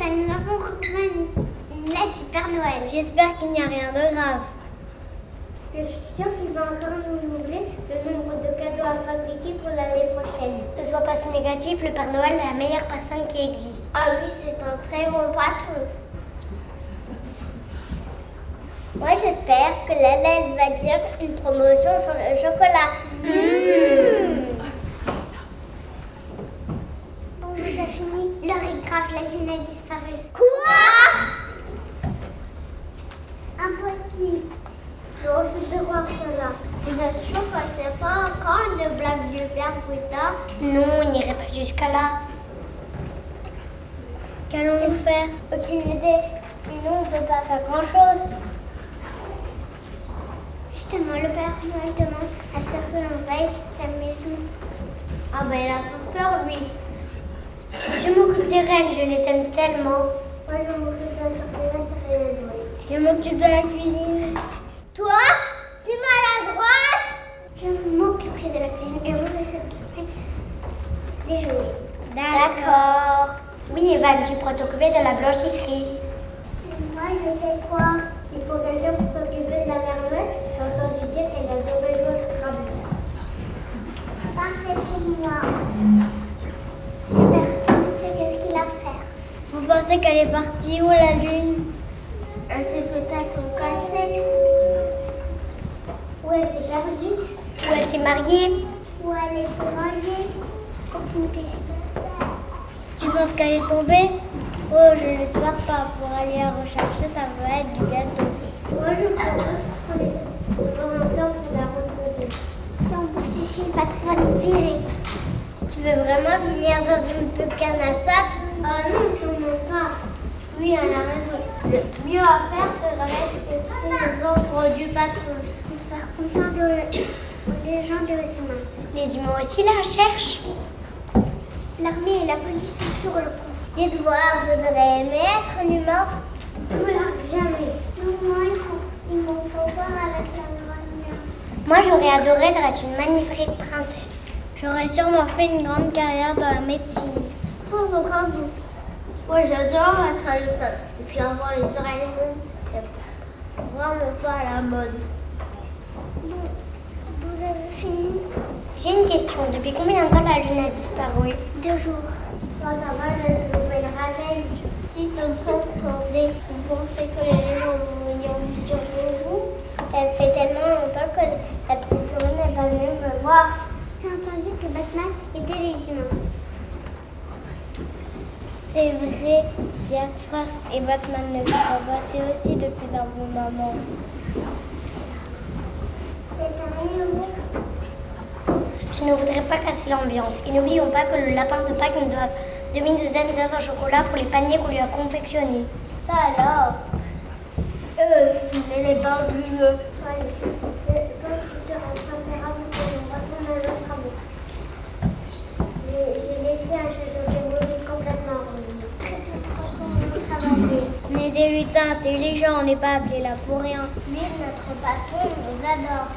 ça, nous avons retrouvé une lettre du Père Noël. J'espère qu'il n'y a rien de grave. Je suis sûre qu'il va encore nous demander le nombre de cadeaux à fabriquer pour l'année prochaine. Ne sois pas si négatif, le Père Noël est la meilleure personne qui existe. Ah oui, c'est un très bon patron. Moi, j'espère que la lettre va dire une promotion sur le chocolat. Bon, vous avez fini. L'heure est grave, la lune a disparu. Quoi? Impossible. Je refuse de croire cela. Vous êtes sûr que c'est pas encore une blague du Père Bouddha? Non, on n'irait pas jusqu'à là. Qu'allons-nous faire? Aucune idée. Sinon, on ne peut pas faire grand-chose. Justement, le Père Noël demande à ce que l'on veille la maison. Ah ben, il a pas peur, lui. Je m'occupe des reines, je les aime tellement. Moi, je m'occupe de la surprise, ça fait la joie. Je m'occupe de la cuisine. Toi, c'est maladroite. Je m'occuperai de la cuisine et vous s'occuperez des jouets. D'accord. Oui, Evan, tu pourras t'occuper de la blanchisserie. Moi, je sais quoi? Il faut quelqu'un pour s'occuper de la Mère Noël. J'ai entendu dire qu'elle adorait jouer au Scrabble. Parfait pour moi. Super, c'est qu'est-ce qu'il a à faire? Vous pensez qu'elle est partie où, la lune? Elle s'est peut-être cachée. Ou elle s'est perdue. Ou elle s'est mariée. Ou elle est fourragée. Aucune piste. Tu penses qu'elle est tombée? Oh, je ne l'espère pas. Pour aller la rechercher, ça va être du gâteau. Moi, je propose qu'on ait un plan pour la reposer. Si on bouge d'ici, le patron va nous virer. Tu veux vraiment venir dans une pub canne à sac? Oh non, sûrement pas. Oui, elle a raison. Le mieux à faire serait d'écouter les ordres du patron. Et faire confiance aux gens de l'humain. Les humains aussi la recherchent. L'armée et la police sont sur le coup. Les devoirs, je voudrais aimer être un humain. Plus là que jamais. Moi, ils m'ont fait peur avec la nourriture. Moi, j'aurais adoré être une magnifique princesse. J'aurais sûrement fait une grande carrière dans la médecine. Sans aucun doute. Moi, j'adore être à l'hôtel. Et puis avoir les oreilles rondes. C'est vraiment pas à la mode. Bon, vous avez fini? J'ai une question. Depuis combien de temps la lune a disparu? 2 jours. Oh, ça va, je vais le réveil. Si tonton entendait, vous pensez que les gens vont venir lui dire bonjour? Elle fait tellement longtemps que la personne n'est pas venue me voir. J'ai entendu que Batman était des humains. C'est vrai, Jack Frost et Batman ne sont passés aussi depuis un bon moment. C'est un héros. Je ne voudrais pas casser l'ambiance. Et n'oublions pas que le lapin de Pâques nous doit demi-douzaine d'œufs en chocolat pour les paniers qu'on lui a confectionnés. Ça alors? Mais les barbus. Ouais, le pain qui sera préférable pour nous retourner à nos travaux. J'ai laissé un château démoli complètement ruiné. On est des lutins intelligents, on n'est pas appelés là pour rien. Mais notre patron nous adore.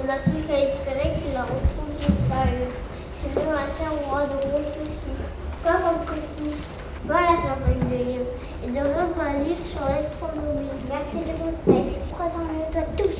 On n'a plus qu'à espérer qu'il la retrouve disparue. Sinon, la terre aura de gros soucis. Quoi comme soucis? Voilà, Fabrice de livre. Et de rendre un livre sur l'astronomie. Merci du conseil. Croisons-le tous.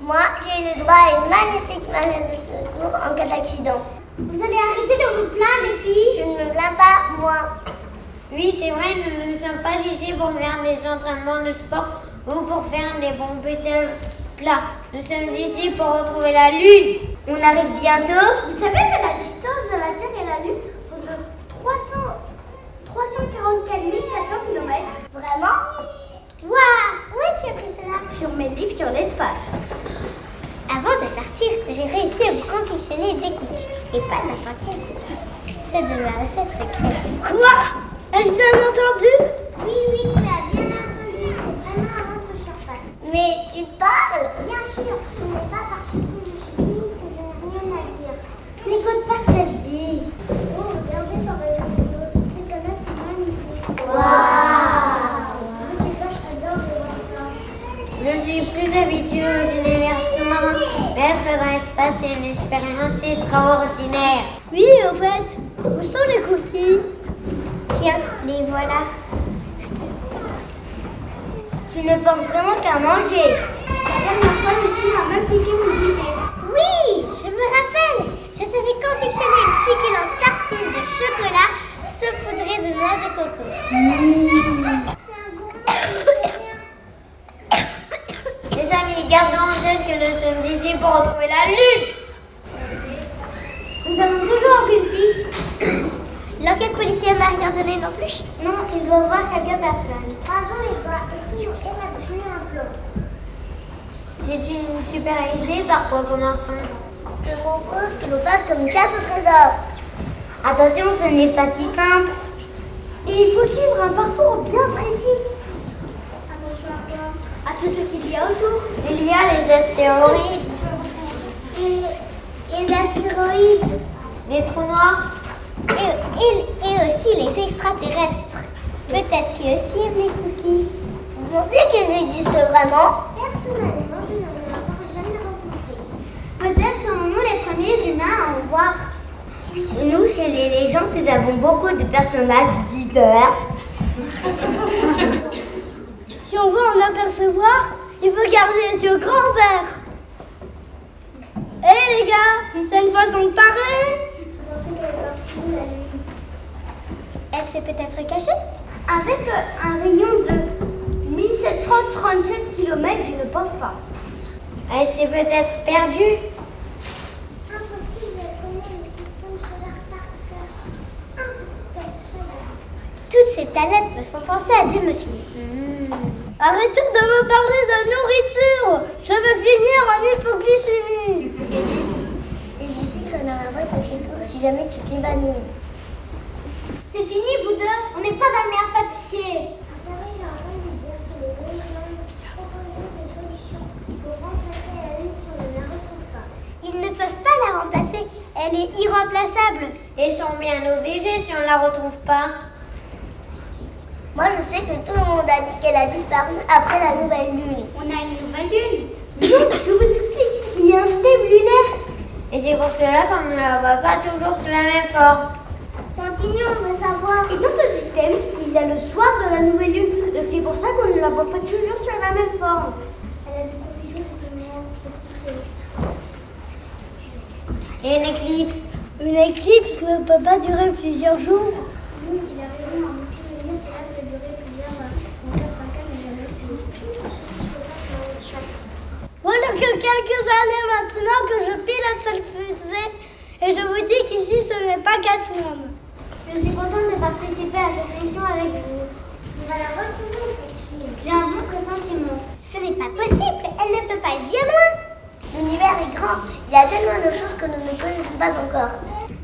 Moi, j'ai le droit à une magnifique manette de secours en cas d'accident. Vous allez arrêter de vous plaindre, les filles? Je ne me plains pas, moi. Oui, c'est vrai, nous ne sommes pas ici pour faire des entraînements de sport ou pour faire des bons petits plats. Nous sommes ici pour retrouver la lune. On arrive bientôt. Vous savez que la distance de la Terre et la Lune sont de 344 400 km. Vraiment? Waouh! Où est-ce que j'ai appris cela? Sur mes livres sur l'espace. Avant de partir, j'ai réussi à me confectionner des cookies. Et pas n'importe quel cookie. C'est de la recette secrète. Quoi? Ai-je bien entendu? Oui, tu as bien entendu. C'est vraiment un ventre sur pattes. Mais tu parles? Bien sûr. Ce n'est pas parce que je suis timide que je n'ai rien à dire. N'écoute pas ce qu'elle dit. Oh, regardez par exemple, toutes ces planètes sont magnifiques. Waouh! J'adore voir ça. Je suis plus habituée aux univers sous-marins, mais être dans l'espace est une expérience extraordinaire. Oui, en fait. Où sont les cookies? Tiens, les voilà. Tu ne penses vraiment qu'à manger. La dernière fois, le chien a même piqué mon goûter. Oui, je me rappelle. Je t'avais confectionné une succulente tartine de chocolat saupoudrée de noix de coco. C'est un gourmand. Les amis, gardons en tête que nous sommes ici pour retrouver la Lune. Nous avons toujours aucune piste. L'enquête policière n'a rien donné non plus. Non, il doit voir quelques personnes. Croisons les doigts et sinon élaborer un plan. C'est une super idée, par quoi commençons? Je propose que l'on fasse comme une chasse au trésor. Attention, ce n'est pas si simple. Et il faut suivre un parcours bien précis. Attention à quoi? À tout ce qu'il y a autour. Il y a les astéroïdes. Et les astéroïdes. Les trous noirs. Et aussi les extraterrestres. Peut-être qu'il y a aussi les cookies. Vous pensez qu'ils existent vraiment? Personnellement, je n'en ai encore jamais rencontré. Peut-être serons-nous les premiers humains à en voir. Nous, chez les légendes, nous avons beaucoup de personnages divers. Si on veut en apercevoir, il faut garder les yeux grands ouverts. Hé les gars, c'est une façon de parler. Elle s'est peut-être cachée? Avec un rayon de 1737 km, je ne pense pas. Elle s'est peut-être perdue. Impossible, elle connaît le système solaire par cœur. Impossible qu'elle se soit perdue. Toutes ces planètes me font penser à Dimorphine. Arrêtons de me parler de nourriture. Je veux finir en hypoglycémie. Et d'ici, j'en aurai ton secours si jamais tu t'évanouis. C'est fini, vous deux. On n'est pas dans le meilleur pâtissier. Vous savez, j'ai entendu dire que les légendes proposaient des solutions pour remplacer la Lune si on ne la retrouve pas. Ils ne peuvent pas la remplacer. Elle est irremplaçable. Et sont bien obligés si on ne la retrouve pas. Moi, je sais que tout le monde a dit qu'elle a disparu après la nouvelle Lune. On a une nouvelle Lune? Non, je vous explique. Il y a un système lunaire. Et c'est pour cela qu'on ne la voit pas toujours sous la même forme. Continue, on veut savoir. Et dans ce système, il y a le soir de la nouvelle Lune. Donc c'est pour ça qu'on ne la voit pas toujours sur la même forme. Elle a dû profiter de ce moment pour s'expliquer. Et une éclipse? Une éclipse ne peut pas durer plusieurs jours. Oui, il a raison, mon souvenir, cela peut durer plusieurs mois. Dans certains cas, mais jamais plus. Voilà que quelques années maintenant que je pilote cette fusée. Et je vous dis qu'ici, ce n'est pas Catherine. Je suis contente de participer à cette mission avec vous. On va la retrouver, cette fille. J'ai un bon pressentiment. Ce n'est pas possible. Elle ne peut pas être bien loin. L'univers est grand. Il y a tellement de choses que nous ne connaissons pas encore.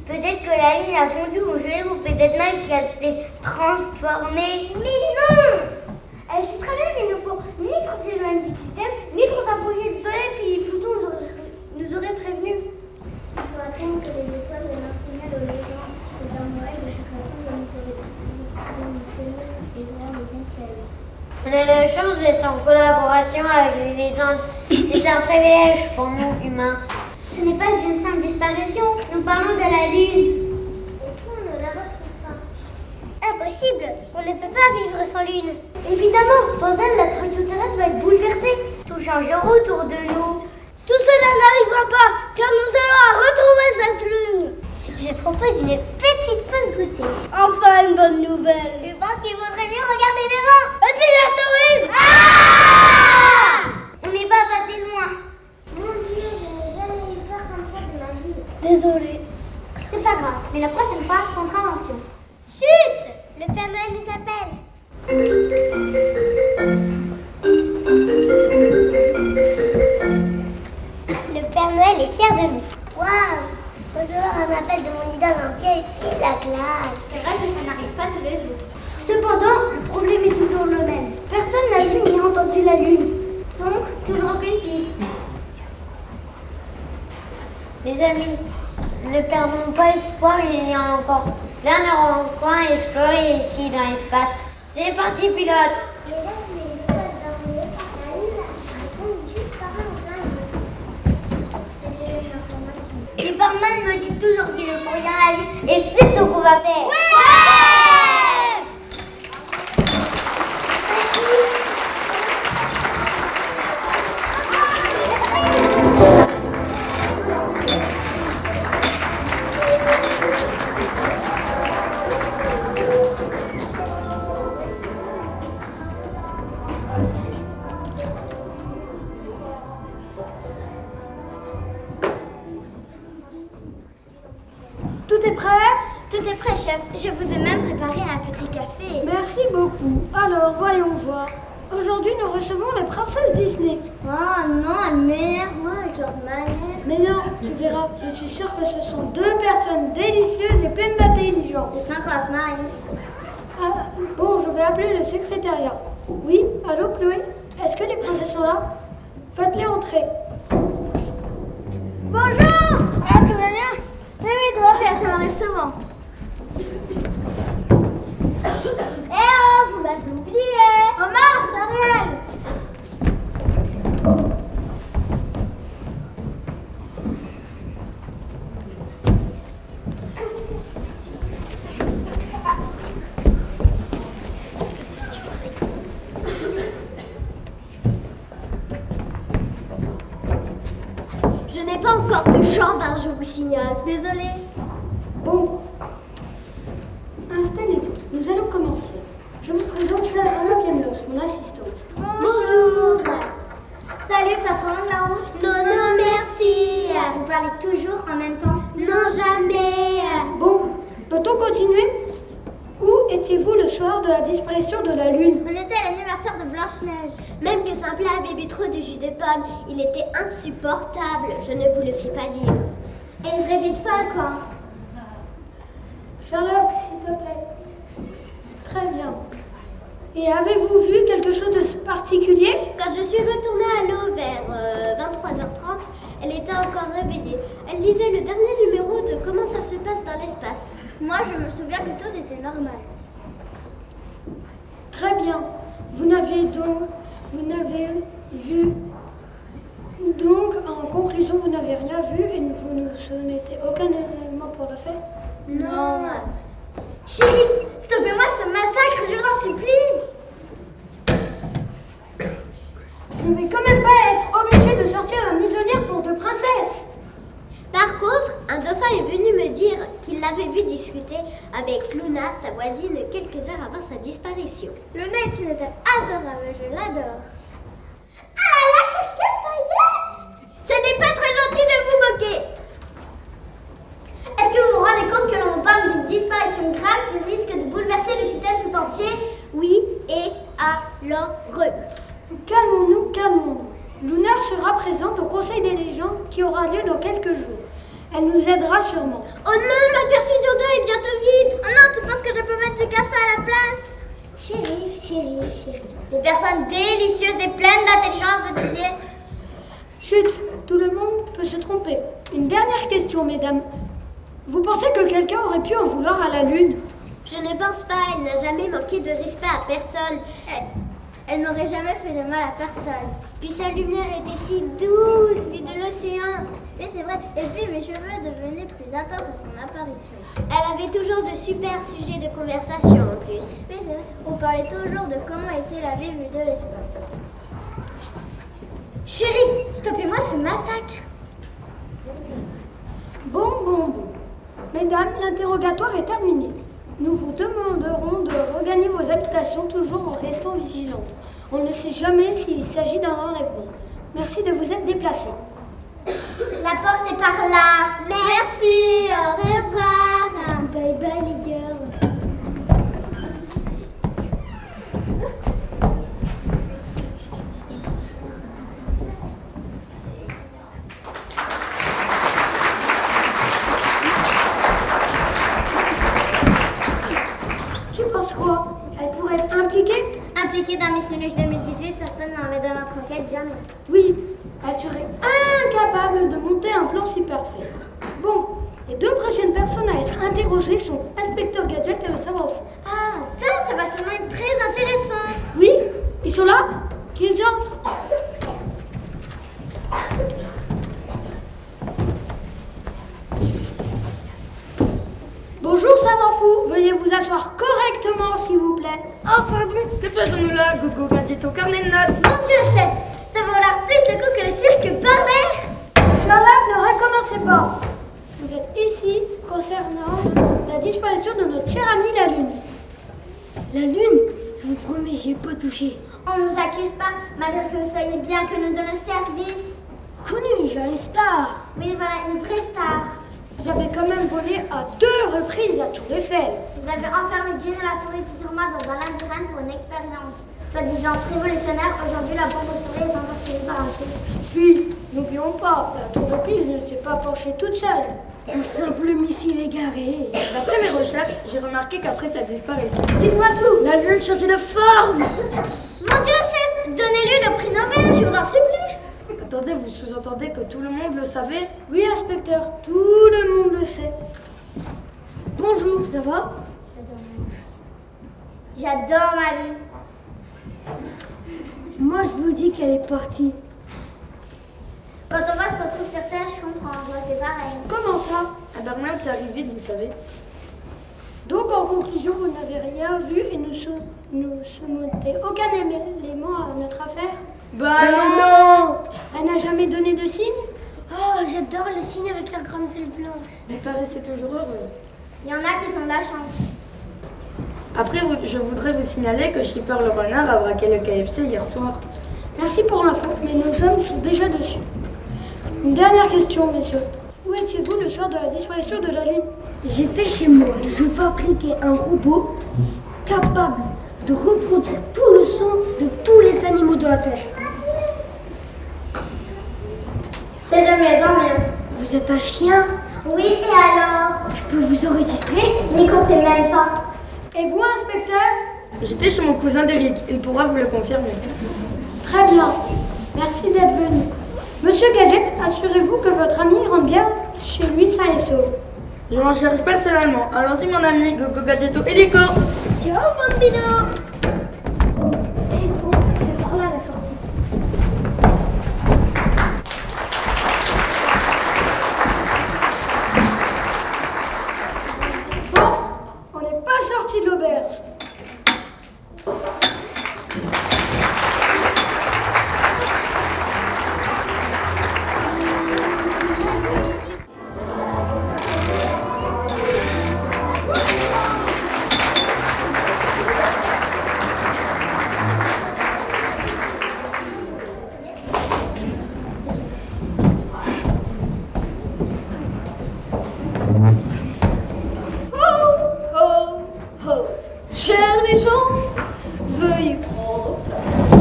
Peut-être que la Lune a fondu au gelé ou peut-être même qu'elle s'est transformée. Mais non! Elle sait très bien qu'il ne faut ni trop s'éloigner du système, ni trop s'approcher du Soleil, puis Pluton nous aurait prévenus. Il faut attendre que les étoiles donnent un signal aux légendes et d'un moyen de toute façon de nous tenir et voir le bon ciel. On a la chance d'être en collaboration avec les légendes. C'est un privilège pour nous, humains. Ce n'est pas une simple disparition. Nous parlons de la Lune. Et si on ne la retrouve pas? Impossible. On ne peut pas vivre sans Lune. Évidemment, sans elle, la trajectoire terrestre va être bouleversée. Tout changera autour de nous. Tout cela n'arrivera pas, car nous allons retrouver cette Lune. Je propose une petite pause goûter. Enfin une bonne nouvelle. Je pense qu'il vaudrait mieux regarder devant. Et puis l'astéroïde. On n'est pas passé loin. Mon Dieu, je n'ai jamais eu peur comme ça de ma mangé la lune. Donc, toujours aucune piste. Les amis, ne perdons pas espoir, il y a encore plein de recoins à explorer ici dans l'espace. C'est parti, pilote! Les gestes et les étoiles d'armée, la lune disparaît en plein jour. C'est déjà une information. Superman me dit toujours qu'il ne faut rien agir et c'est ce qu'on va faire. Ouais! Tout est prêt? Tout est prêt, chef. Je vous ai même préparé un petit café. Merci beaucoup. Alors, voyons voir. Aujourd'hui, nous recevons la princesse Disney. Oh non, elle m'énerve, moi, avec leur manière. Mais non, tu verras, je suis sûre que ce sont deux personnes délicieuses et pleines d'intelligence. Je sens qu'on va se marier. Ah, bon, je vais appeler le secrétariat. Oui, allô Chloé? Est-ce que les princesses sont là? Faites-les entrer. Bonjour! Ah, tout va bien? Oui, doit faire, ça m'arrive souvent. Eh oh, vous m'avez oublié! Oh mince, Ariel! Je n'ai pas encore de jambes, hein, je vous signale. Désolée. Bon, installez-vous, nous allons commencer. Je vous présente Clara Kenlos, mon assistante. Bonjour. Salut, patron de la route. Non, non, merci. Vous parlez toujours en même temps? Non, jamais. Bon, peut-on continuer? Où étiez-vous le soir de la disparition de la Lune? On était à l'anniversaire de Blanche-Neige. Même que Simplet avait bu trop de jus de pomme, il était insupportable. Je ne vous le fais pas dire. Et une vraie vie de folle, quoi. Sherlock, s'il te plaît. Très bien. Et avez-vous vu quelque chose de particulier? Quand je suis retournée à l'eau vers 23h30, elle était encore réveillée. Elle lisait le dernier numéro de Comment ça se passe dans l'espace. Moi, je me souviens que tout était normal. Très bien. Vous n'avez vu. Donc, en conclusion, vous n'avez rien vu et vous ne soumettez aucun élément pour le faire? Non. Chérie, stoppez-moi ce massacre, je vous en supplie. Je ne vais quand même pas être obligée de sortir la muselière pour deux princesses. Par contre, un dauphin est venu me dire qu'il l'avait vu discuter avec Luna, sa voisine, quelques heures avant sa disparition. Luna est une étape adorable, je l'adore. Ah, la paillettes! Ce n'est pas très gentil de vous moquer. Est-ce que vous vous rendez compte que l'on parle d'une disparition grave qui risque de bouleverser le système tout entier? Oui, et alors Calmons-nous, calmons-nous. Luna sera présente au Conseil des légendes qui aura lieu dans quelques jours. Elle nous aidera sûrement. Oh non, ma perfusion d'eau est bientôt vide. Oh non, tu penses que je peux mettre du café à la place? Chérie. Des personnes délicieuses et pleines d'intelligence, vous disiez? Chut, tout le monde peut se tromper. Une dernière question, mesdames. Vous pensez que quelqu'un aurait pu en vouloir à la Lune? Je ne pense pas, elle n'a jamais manqué de respect à personne. Elle n'aurait jamais fait de mal à personne. Puis sa lumière était si douce, vue de l'océan. Oui, c'est vrai. Et puis mes cheveux devenaient plus intenses à son apparition. Elle avait toujours de super sujets de conversation en plus. Oui, c'est vrai. On parlait toujours de comment était la vie vue de l'espace. Chérie, stoppez-moi ce massacre. Bon. Mesdames, l'interrogatoire est terminé. Nous vous demanderons de regagner vos habitations toujours en restant vigilantes. On ne sait jamais s'il s'agit d'un enlèvement. Merci de vous être déplacés. La porte est par là. Merci, au revoir. Bye bye les girls. Tu penses quoi? Elle pourrait être impliquée? Impliquée dans Miss Nunuche 2018, certainement. t'inquiète jamais. Oui, elle serait incapable de monter un plan si parfait. Bon, les 2 prochaines personnes à être interrogées sont Inspecteur Gadget et le savant fou. Ah, ça va sûrement être très intéressant. Oui, ils sont là. Qu'ils entrent. Bonjour, savant fou. Veuillez vous asseoir correctement, s'il vous plaît. Oh, pardon. Que faisons-nous là, Gogo Gadget, au carnet de notes? Mon Dieu, chef, ça va l'air plus de coup que le cirque Barber. Charlotte, ne recommencez pas. Vous êtes ici concernant la disparition de notre chère amie la Lune. La Lune? Je vous promets, j'y ai pas touché. On ne nous accuse pas, malgré que vous soyez bien connu de nos services. Connue, jeune star. Oui, voilà, une vraie star. Vous avez quand même volé à 2 reprises la Tour Eiffel. Vous avez enfermé Jim et la souris plusieurs mois dans un labyrinthe pour une expérience. Soi-disant révolutionnaire, aujourd'hui la bombe aux souris est encore suivie par un tigre. Puis, n'oublions pas, la Tour de Pise ne s'est pas penchée toute seule. Un simple missile égaré. D'après mes recherches, j'ai remarqué qu'après sa disparition, Dites-moi tout. la Lune changeait de forme. Mon Dieu, chef, donnez-lui le prix Nobel, je vous en supplie. Attendez, vous sous-entendez que tout le monde le savait? Oui, inspecteur, tout le monde le sait. Bonjour, ça va? J'adore ma vie. Moi, je vous dis qu'elle est partie. Quand on voit ce qu'on trouve sur Terre, je comprends, j'aurais fait pareil. Comment ça? Un barman qui arrive vite, vous savez. Donc, en conclusion, vous n'avez rien vu et ne surmontez aucun élément à notre affaire? Bah non. Elle n'a jamais donné de signe? Oh, j'adore le signe avec la grande celle blanche. Elle paraissait toujours heureuse. Il y en a qui sont de la chance. Après, je voudrais vous signaler que Shipper le renard a braqué le KFC hier soir. Merci pour l'info, mais nos hommes sont déjà dessus. Une dernière question, messieurs. Où étiez-vous le soir de la disparition de la Lune? J'étais chez moi. Je fabriquais un robot capable de reproduire tout le son de tous les animaux de la Terre. C'est de mieux en mieux. Vous êtes un chien? Oui, et alors? Je peux vous enregistrer? N'y comptez même pas. Et vous, inspecteur? J'étais chez mon cousin Derrick, il pourra vous le confirmer. Très bien. Merci d'être venu. Monsieur Gadget, assurez-vous que votre ami rentre bien chez lui sain et sauf. Je m'en charge personnellement. Allons-y mon ami, Gogo Gadgeto hélico. Ciao, bambino! Et bon, c'est par là la sortie. Bon, on n'est pas sorti de l'auberge. Chers les gens, veuillez prendre place.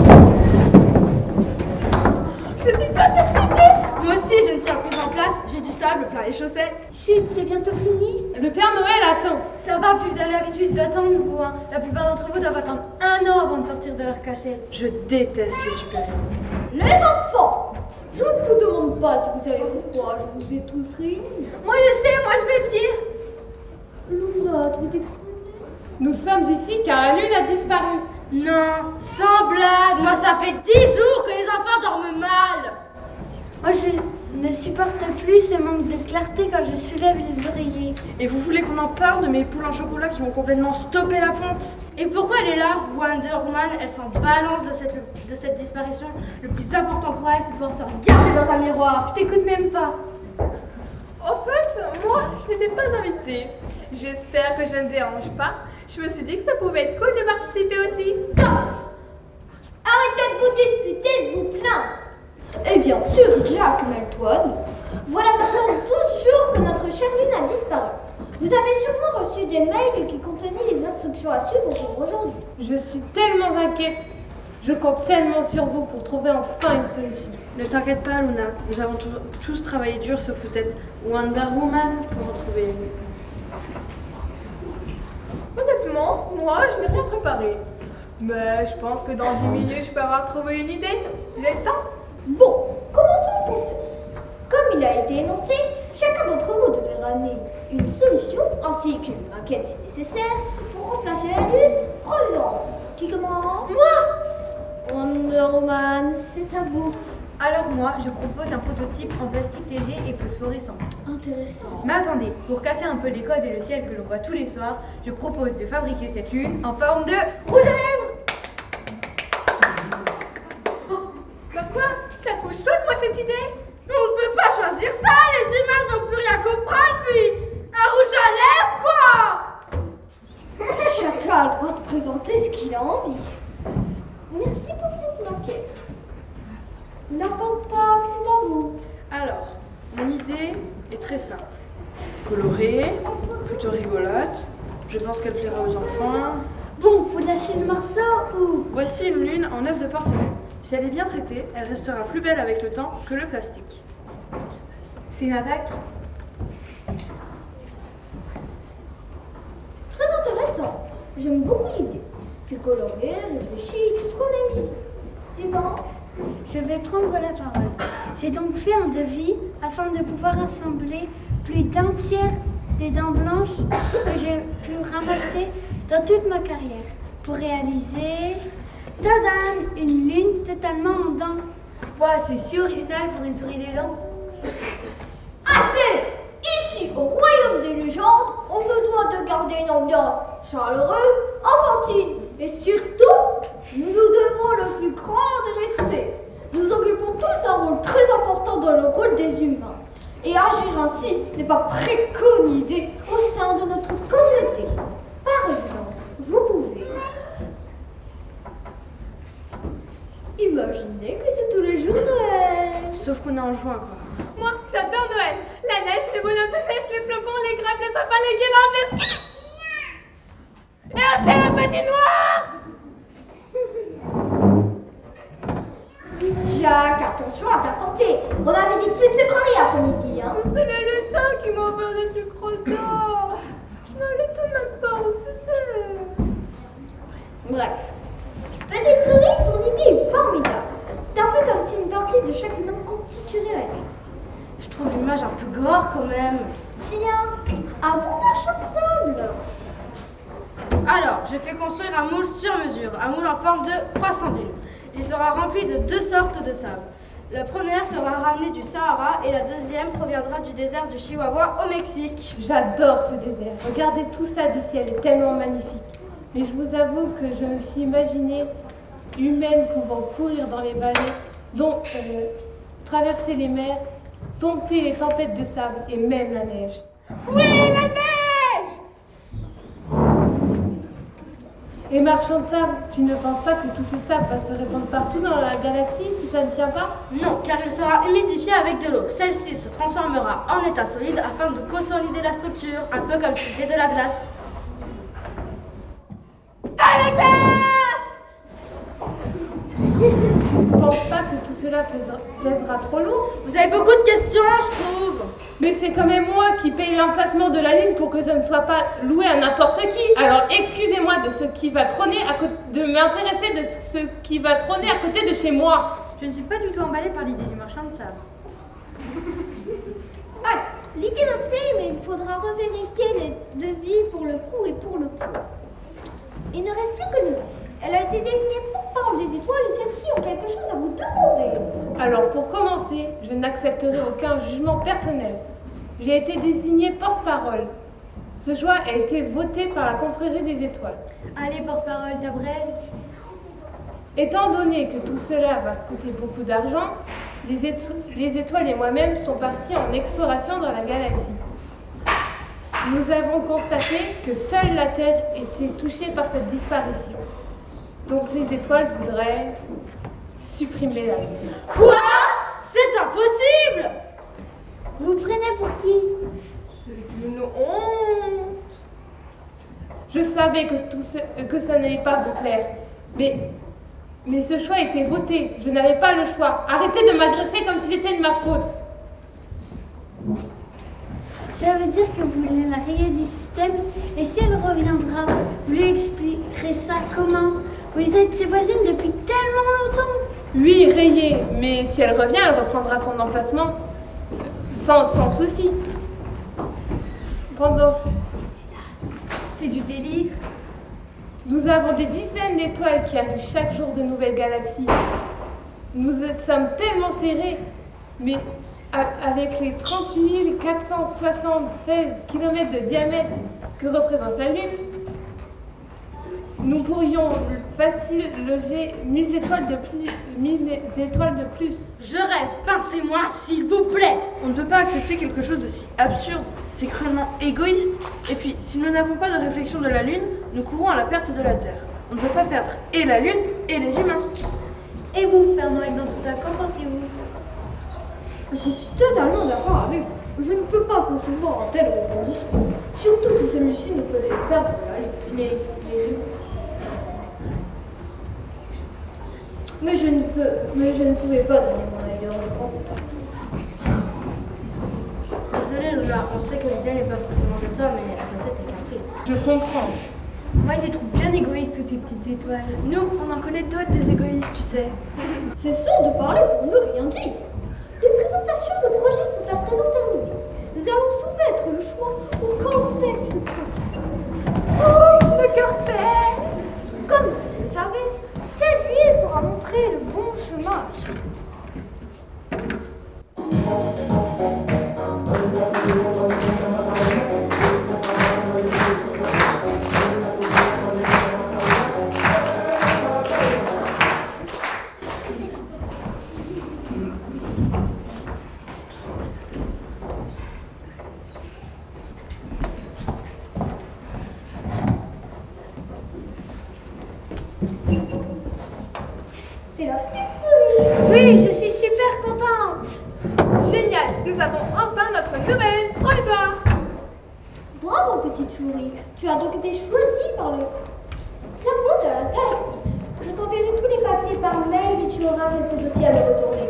Je suis pas excitée. Moi aussi, je ne tiens plus en place. J'ai du sable plein les chaussettes. Chut, c'est bientôt fini. Le Père Noël attend. Ça va, plus vous avez l'habitude d'attendre, vous. Hein. La plupart d'entre vous doivent attendre 1 an avant de sortir de leur cachette. Je déteste les super-héros. Les enfants, je ne vous demande pas si vous savez pourquoi je vous ai tous réunis. Moi, je sais, moi, je vais le dire. Luna, tu veux t'exprimer? Nous sommes ici car la Lune a disparu. Non, sans blague. Moi, ça fait 10 jours que les enfants dorment mal. Moi, je ne supporte plus ce manque de clarté quand je soulève les oreillers. Et vous voulez qu'on en parle de mes poules en chocolat qui ont complètement stoppé la ponte? Et pourquoi elle est là, Wonder Woman? Elle s'en balance de cette disparition. Le plus important pour elle, c'est de pouvoir se regarder dans un miroir. Je t'écoute même pas. En fait, moi, je n'étais pas invitée. J'espère que je ne dérange pas. Je me suis dit que ça pouvait être cool de participer aussi. Arrêtez de vous disputer, de vous plaindre. Et bien sûr, Jack Melton. Voilà maintenant 12 jours que notre chère Lune a disparu. Vous avez sûrement reçu des mails qui contenaient les instructions à suivre pour aujourd'hui. Je suis tellement inquiète. Je compte tellement sur vous pour trouver enfin une solution. Ne t'inquiète pas, Luna. Nous avons tous travaillé dur, sauf peut-être Wonder Woman, pour en trouver une. Honnêtement, moi, je n'ai rien préparé. Mais je pense que dans 10 minutes, je peux avoir trouvé une idée. J'ai le temps. Bon, commençons par ça. Comme il a été énoncé, chacun d'entre vous devait ramener une solution ainsi qu'une maquette si nécessaire pour remplacer la lune provisoirement. Qui commence? Moi! Wonder Woman, c'est à vous. Alors moi, je propose un prototype en plastique léger et phosphorescent. Intéressant. Mais attendez, pour casser un peu les codes et le ciel que l'on voit tous les soirs, je propose de fabriquer cette lune en forme de rouge à lèvres. Bah quoi? Je la trouve chouette, moi, cette idée. Mais on ne peut pas choisir ça, les humains n'ont plus rien comprendre, puis un rouge à lèvres, quoi. Chacun a le droit de présenter ce qu'il a envie. Merci pour cette maquette. N'importe pas, c'est à vous. Alors, mon idée est très simple. Colorée, plutôt rigolote. Je pense qu'elle plaira aux enfants. Bon, faut lâcher le morceau ou... Voici une lune en œuf de porcelaine. Si elle est bien traitée, elle restera plus belle avec le temps que le plastique. C'est une attaque. Très intéressant. J'aime beaucoup l'idée. C'est coloré, réfléchi, tout ce qu'on aime ici. Suivant. Je vais prendre la parole. J'ai donc fait un devis afin de pouvoir assembler plus d'un tiers des dents blanches que j'ai pu ramasser dans toute ma carrière pour réaliser, tadam, une lune totalement en dents. Ouah, c'est si original pour une souris des dents. Assez! Ici, au royaume des légendes, on se doit de garder une ambiance chaleureuse, enfantine. Et surtout, nous nous devons le plus grand des respects. Nous occupons tous un rôle très important dans le rôle des humains. Et agir ainsi n'est pas préconisé au sein de notre communauté. Par exemple, vous pouvez imaginer que c'est tous les jours Noël. Sauf qu'on est en juin, quoi. Moi, j'adore Noël. La neige, les bonhommes de neige, les flocons, les grappes, les sapins, les guirlandes, les skis. Et c'est la patinoire. Jacques, attention à ta santé. On m'avait dit plus de sucreries après-midi, hein. C'est le lutin qui m'a offert des sucres d'or. Je ne l'ai tout même pas refusé. Bref. Petite souris, ton idée est formidable. C'est un peu comme si une partie de chaque humain constituerait la vie. Je trouve l'image un peu gore quand même. Tiens, à vous marchand de sable. Alors, je fais construire un moule sur mesure, un moule en forme de croissant-lune. Il sera rempli de 2 sortes de sable. La première sera ramenée du Sahara et la deuxième proviendra du désert du Chihuahua au Mexique. J'adore ce désert. Regardez tout ça du ciel, est tellement magnifique. Mais je vous avoue que je me suis imaginée humaine pouvant courir dans les vallées, traverser les mers, dompter les tempêtes de sable et même la neige. Oui, la neige. Et marchand de sable, tu ne penses pas que tous ces sables va se répandre partout dans la galaxie si ça ne tient pas? Non, car il sera humidifié avec de l'eau. Celle-ci se transformera en état solide afin de consolider la structure, un peu comme si c'était de la glace. À la glace. Tu ne penses pas que tout cela pèsera trop lourd? Vous avez beaucoup de questions, je trouve. Mais c'est quand même moi qui paye l'emplacement de la Lune pour que ça ne soit pas loué à n'importe qui. Alors excusez-moi de ce qui va trôner de m'intéresser de ce qui va trôner à côté de chez moi. Je ne suis pas du tout emballée par l'idée du marchand de sable. Voilà, l'idée me plaît, mais il faudra revérifier les devis pour le coup et pour le pot. Il ne reste plus que le nom. Elle a été désignée porte-parole des étoiles et celles-ci ont quelque chose à vous demander. Alors pour commencer, je n'accepterai aucun jugement personnel. J'ai été désignée porte-parole. Ce choix a été voté par la confrérie des étoiles. Allez, porte-parole, Tabrel. Étant donné que tout cela va coûter beaucoup d'argent, les étoiles et moi-même sont partis en exploration dans la galaxie. Nous avons constaté que seule la Terre était touchée par cette disparition. Donc les étoiles voudraient supprimer la Lune. Quoi? C'est impossible! Vous prenez pour qui? C'est une honte. Je savais que ça n'allait pas vous plaire, mais ce choix a été voté. Je n'avais pas le choix. Arrêtez de m'agresser comme si c'était de ma faute. Ça veut dire que vous voulez la rayer du système et si elle reviendra, vous lui expliquerez ça comment? Vous êtes ses voisines depuis tellement longtemps. Oui, rayée, mais si elle revient, elle reprendra son emplacement sans souci. Pendant... C'est du délire. Nous avons des dizaines d'étoiles qui arrivent chaque jour de nouvelles galaxies. Nous sommes tellement serrés, mais avec les 38 476 km de diamètre que représente la Lune, nous pourrions facile loger 1000 étoiles de plus. Je rêve, pincez-moi s'il vous plaît. On ne peut pas accepter quelque chose de si absurde. C'est cruellement égoïste. Et puis, si nous n'avons pas de réflexion de la Lune, nous courons à la perte de la Terre. On ne peut pas perdre et la Lune et les humains. Et vous, Père Noël, dans tout ça, qu'en pensez-vous? Je suis totalement d'accord avec vous. Je ne peux pas concevoir un tel rebondissement, surtout si celui-ci nous faisait perdre les humains. Mais je ne pouvais pas donner mon avis en réponse. Désolée Lola, on sait que l'idée n'est pas forcément de toi, mais ta tête est cassée. Je comprends. Moi, je les trouve bien égoïstes, toutes ces petites étoiles. Nous, on en connaît d'autres des égoïstes, tu sais. Cessons de parler pour ne rien dire. Les présentations de projets sont à présent terminées. Nous allons soumettre le choix au cortège de projets. Oh, le cortège! Comme vous le savez, c'est lui pourra montrer le bon chemin à suivre. C'est là. Oui, je suis super contente. Génial! Nous avons enfin notre nouvelle provisoire! Bravo, petite souris. Tu as donc été choisie par le cerveau de la galaxie. Je t'enverrai tous les papiers par mail et tu auras quelques dossiers à me retourner.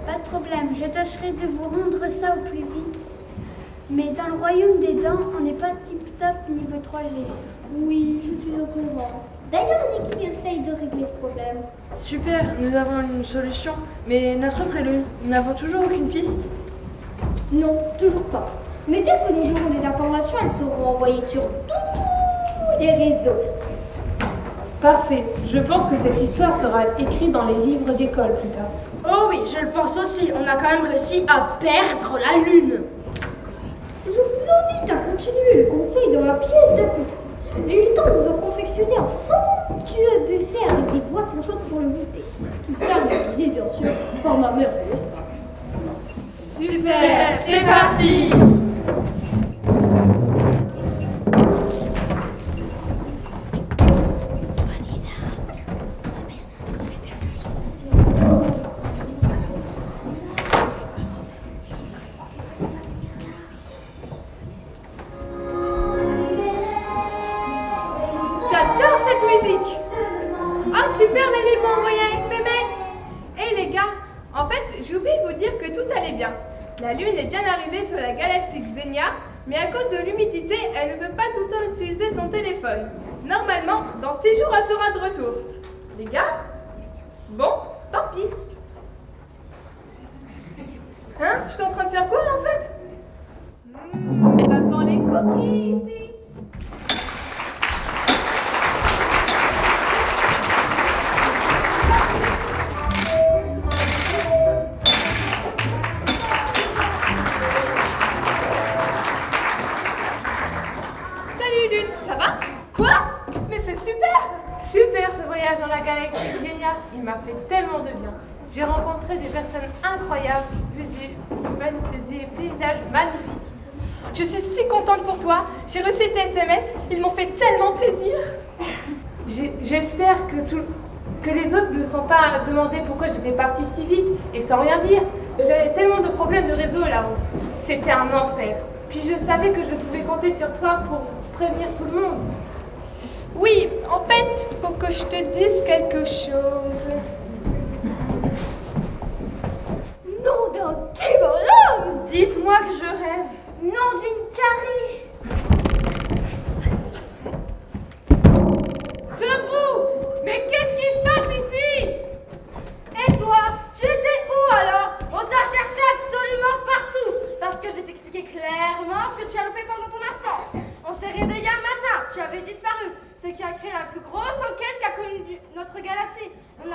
Pas de problème, je tâcherai de vous rendre ça au plus vite. Mais dans le royaume des dents, on n'est pas tip-top niveau 3G. Oui, je suis au courant. D'ailleurs, une équipe essaye de régler ce problème. Super, nous avons une solution. Mais notre prélude, nous n'avons toujours aucune piste. Non, toujours pas. Mais dès que nous aurons des informations, elles seront envoyées sur tous les réseaux. Parfait. Je pense que cette histoire sera écrite dans les livres d'école plus tard. Oh oui, je le pense aussi. On a quand même réussi à perdre la Lune. Je vous invite à continuer le conseil dans la pièce d'à côté. Il est temps de nous en confectionner un somptueux buffet avec des boissons chaudes pour le goûter. Tout ça réalisé bien sûr par ma mère, n'est-ce pas? Super, c'est parti! J'adore cette musique! Ah super, la Lune m'a envoyé un SMS! Hé les gars, en fait, j'ai oublié de vous dire que tout allait bien. La Lune est bien arrivée sur la galaxie Xenia, mais à cause de l'humidité, elle ne peut pas tout le temps utiliser son téléphone. Normalement, dans 6 jours, elle sera de retour. Les gars? Bon, tant pis. Hein? Je suis en train de faire quoi là en fait? Ça sent les cookies ici. Salut Lune, ça va? Quoi? Mais c'est super! Super ce voyage dans la galaxie Xenia. Il m'a fait tellement de bien. J'ai rencontré des personnes incroyables, vu des paysages magnifiques. Je suis si contente pour toi. J'ai reçu tes SMS. Ils m'ont fait tellement plaisir. J'espère que les autres ne sont pas demandé pourquoi j'étais partie si vite et sans rien dire. J'avais tellement de problèmes de réseau là-haut. C'était un enfer. Puis je savais que je pouvais compter sur toi pour prévenir tout le monde. Oui, en fait, il faut que je te dise quelque chose. Nom d'un divorce! Dites-moi que je rêve. Nom d'une carie! Debout! Mais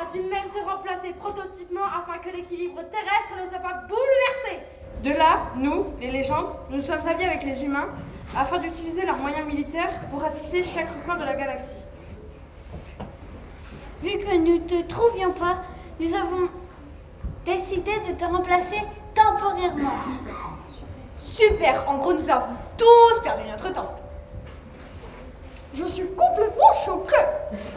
a dû même te remplacer prototypement afin que l'équilibre terrestre ne soit pas bouleversé. De là, nous, les légendes, nous sommes alliés avec les humains afin d'utiliser leurs moyens militaires pour ratisser chaque recoin de la galaxie. Vu que nous ne te trouvions pas, nous avons décidé de te remplacer temporairement. Super, en gros nous avons tous perdu notre temps. Je suis complètement choquée.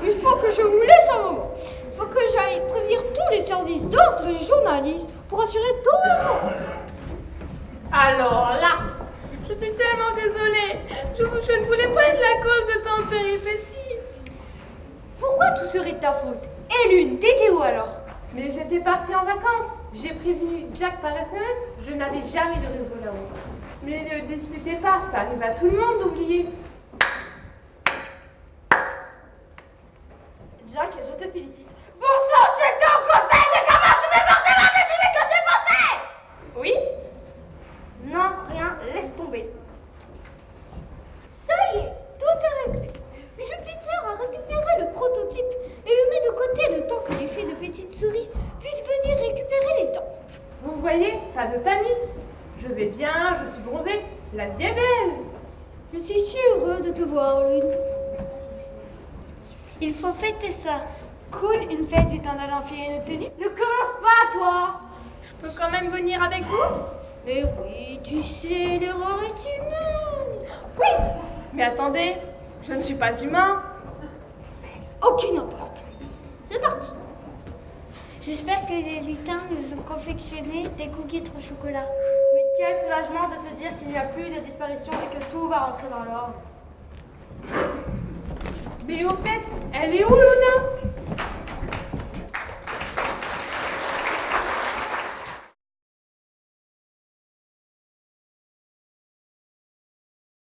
Il faut que je vous laisse un moment. Il faut que j'aille prévenir tous les services d'ordre et les journalistes pour assurer tout le monde. Alors là, je suis tellement désolée. Je ne voulais pas être la cause de tant de péripéties. Pourquoi tout serait de ta faute? Et Lune, t'étais où alors? Mais j'étais partie en vacances. J'ai prévenu Jack par SMS. Je n'avais jamais de réseau là-haut. Mais ne disputez pas, ça arrive à tout le monde d'oublier. Jack, je te félicite. Bon sang, tu étais au conseil, mais comment tu peux porter ma décider comme tu pensais? Oui? Non, rien, laisse tomber. Ça y est, tout est réglé. Jupiter a récupéré le prototype et le met de côté le temps que les fées de petites souris puissent venir récupérer les dents. Vous voyez, pas de panique. Je vais bien, je suis bronzée. La vie est belle. Je suis si heureux de te voir, Lune. Il faut fêter ça. Cool, une fête étant dans l'enfiler une tenue. Ne commence pas, toi. Je peux quand même venir avec vous? Mais oui, tu sais, l'erreur est humaine. Oui! Mais attendez, je ne suis pas humain. Aucune importance. C'est parti. J'espère que les lutins nous ont confectionné des cookies au chocolat. Mais quel soulagement de se dire qu'il n'y a plus de disparition et que tout va rentrer dans l'ordre. Mais au fait, elle est où, Luna?